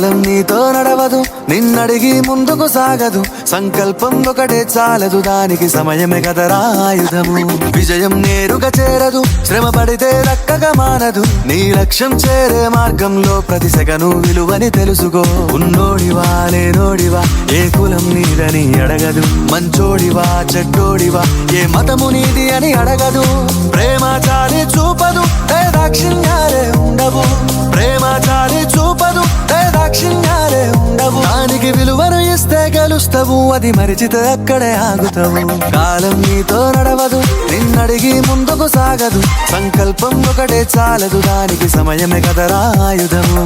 కాలం నీతో నడవదు, నిన్నడిగి ముందుకు సాగదు. సంకల్పం ఒకటే చాలదు, దానికి సమయమే కదరా ఆయుధము. విజయం నేరుగా చేరదు, శ్రమ పడితే దక్కగా మానదు. నీ లక్ష్యం చేరే మార్గంలో ప్రతి సెకను విలువని తెలుసుకో. ఉన్నోడివా లేనోడివా, ఏ కులం నీదని అడగదు. మంచోడివా చెడ్డోడివా, ఏ మతము నీది అని అడగదు. ప్రేమ చాలి చూపదు, దాక్షిణ్యాలే ఉండవు. ప్రేమ చాలి చూపదు, దాక్షిణ్యాలే ఉండవు. దానికి విలువను ఇస్తే గెలుస్తావు, అది మరిచితే అక్కడే ఆగుతావు. కాలం నీతో నడవదు, నిన్నడిగి ముందుకు సాగదు. సంకల్పం ఒకటే చాలదు, దానికి సమయమే కదరా ఆయుధము.